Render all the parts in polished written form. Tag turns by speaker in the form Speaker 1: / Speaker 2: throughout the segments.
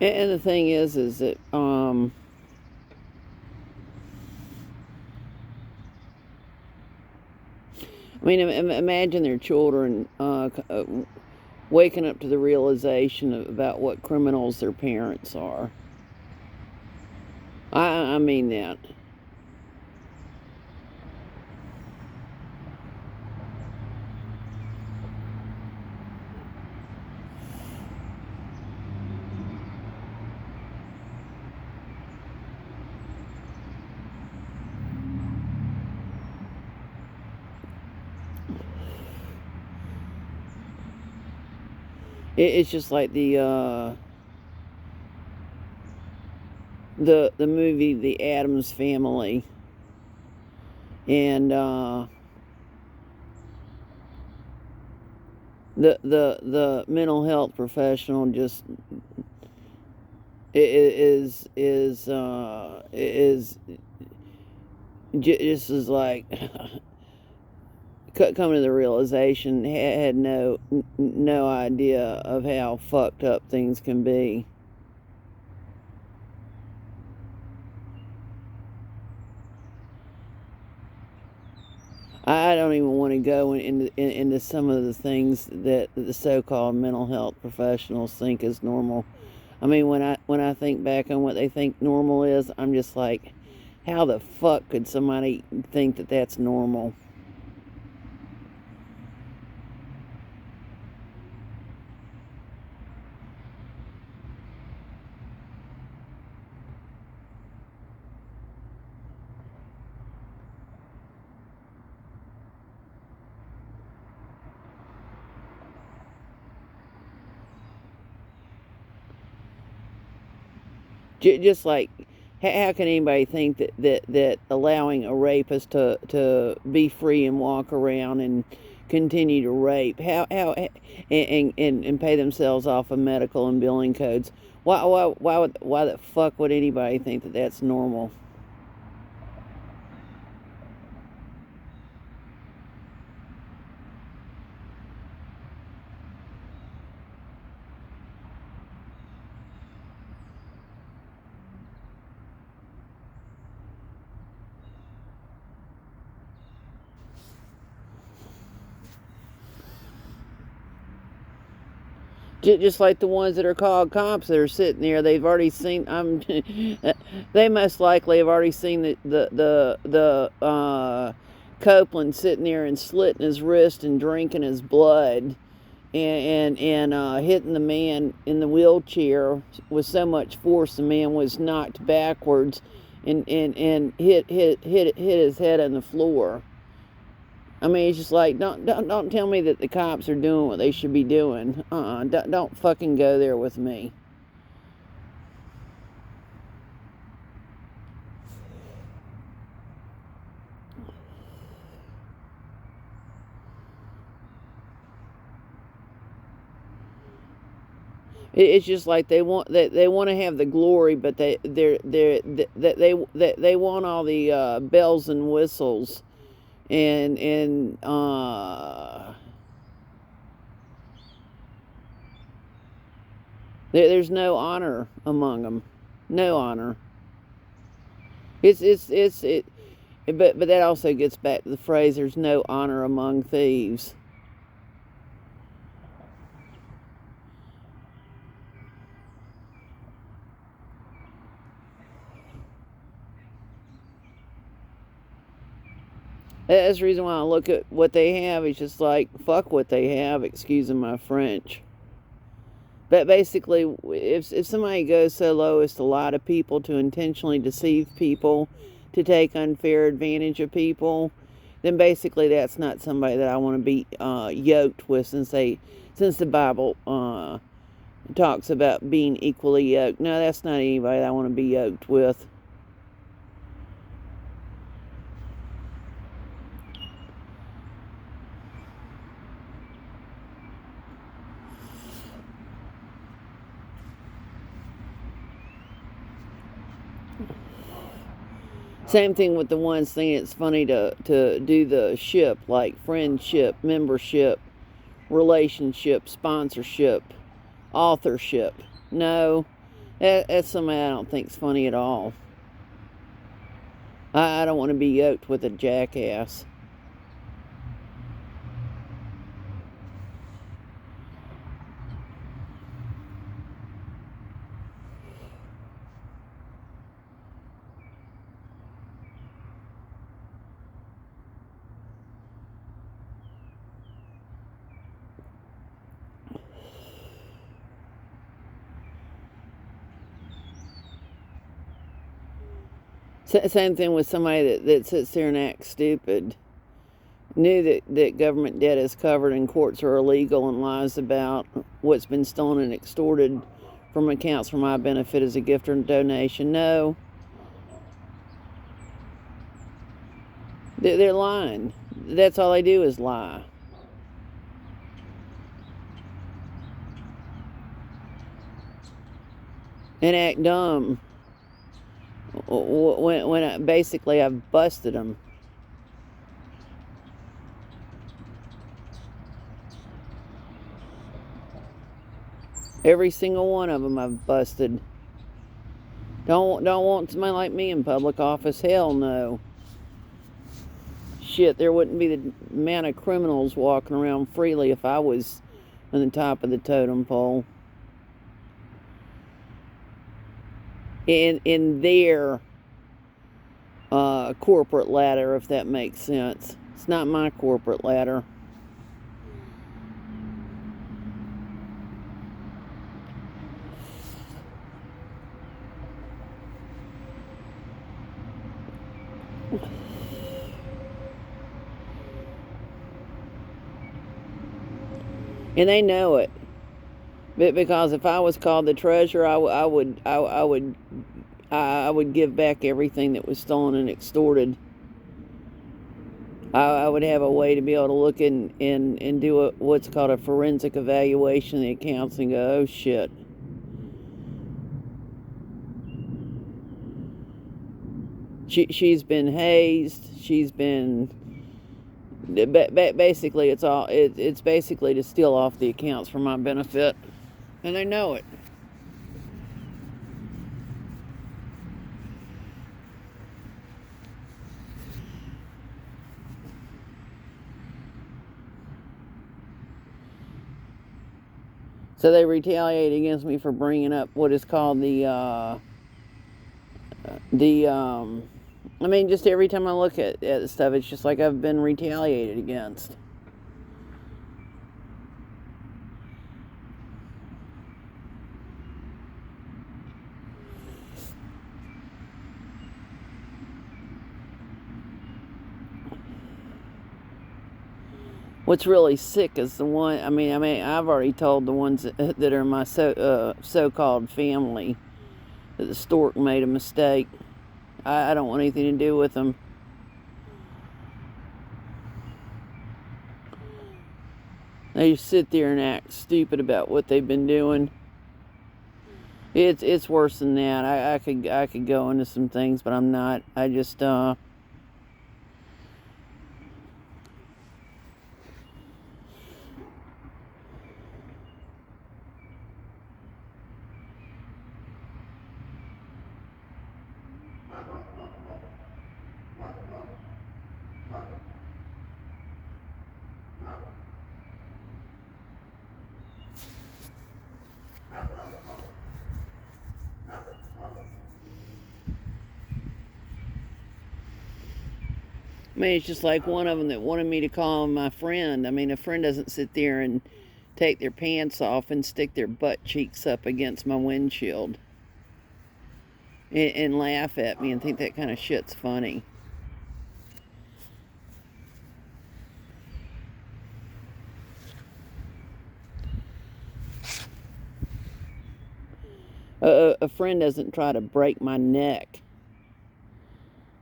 Speaker 1: And the thing is that I mean, imagine their children waking up to the realization about what criminals their parents are. I mean that. It's just like the movie The Addams Family, and the mental health professional just is just is like coming to the realization, had no idea of how fucked up things can be. I don't even want to go into some of the things that the so-called mental health professionals think is normal. I mean, when I think back on what they think normal is, I'm just like, how the fuck could somebody think that that's normal? Just like, how can anybody think that allowing a rapist to be free and walk around and continue to rape, and pay themselves off of medical and billing codes? Why the fuck would anybody think that that's normal? Just like the ones that are called cops that are sitting there, they've already seen. They most likely have already seen the Copeland sitting there and slitting his wrist and drinking his blood, and hitting the man in the wheelchair with so much force the man was knocked backwards, and hit his head on the floor. I mean, it's just like, don't tell me that the cops are doing what they should be doing. Don't fucking go there with me. It's just like they want to have the glory, but they want all the bells and whistles, and there's no honor among them, no honor. It. But that also gets back to the phrase, "There's no honor among thieves." That's the reason why I look at what they have. It's just like, fuck what they have, excusing my French. But basically, if somebody goes so low as to lie to people, to intentionally deceive people, to take unfair advantage of people, then basically that's not somebody that I want to be yoked with, since the Bible talks about being equally yoked. No, that's not anybody that I want to be yoked with. Same thing with the ones thinking it's funny to do the ship, like friendship, membership, relationship, sponsorship, authorship. No, That's something I don't think's funny at all. I don't want to be yoked with a jackass. Same thing with somebody that sits there and acts stupid. Knew that government debt is covered and courts are illegal, and lies about what's been stolen and extorted from accounts for my benefit as a gift or donation. No, they're lying. That's all they do is lie. And act dumb when basically I've busted them. Every single one of them I've busted. Don't want somebody like me in public office. Hell no. Shit, there wouldn't be the amount of criminals walking around freely if I was on the top of the totem pole. In their corporate ladder, if that makes sense. It's not my corporate ladder. And they know it. But because if I was called the treasurer, I would give back everything that was stolen and extorted. I would have a way to be able to look and do what's called a forensic evaluation of the accounts and go, oh shit. She's been hazed. She's been basically it's basically to steal off the accounts for my benefit, and they know it. So they retaliate against me for bringing up what is called I mean, just every time I look at the stuff, it's just like I've been retaliated against. What's really sick is the one. I mean, I've already told the ones that are my so-called family that the stork made a mistake. I don't want anything to do with them. They just sit there and act stupid about what they've been doing. It's worse than that. I could go into some things, but I'm not. I just I mean, it's just like one of them that wanted me to call him my friend. I mean, a friend doesn't sit there and take their pants off and stick their butt cheeks up against my windshield and laugh at me and think that kind of shit's funny. A friend doesn't try to break my neck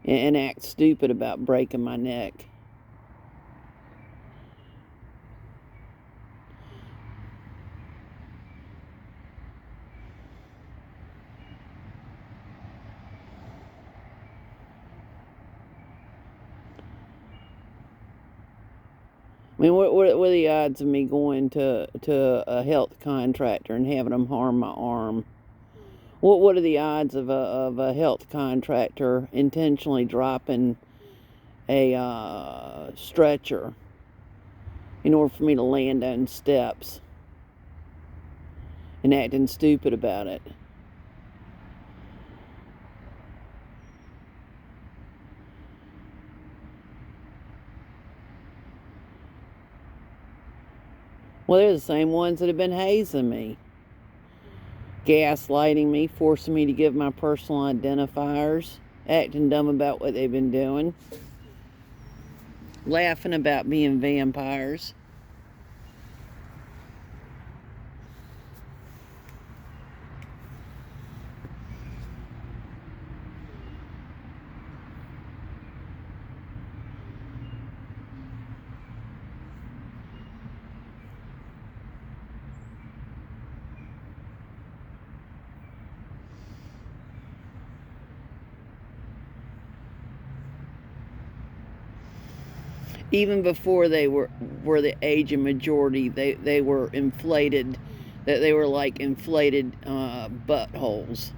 Speaker 1: and act stupid about breaking my neck. I mean, what are the odds of me going to a health contractor and having them harm my arm? What are the odds of a health contractor intentionally dropping a stretcher in order for me to land on steps and acting stupid about it? Well, they're the same ones that have been hazing me, gaslighting me, forcing me to give my personal identifiers, acting dumb about what they've been doing, laughing about being vampires. Even before they were the age of majority, they were inflated, that they were like inflated buttholes.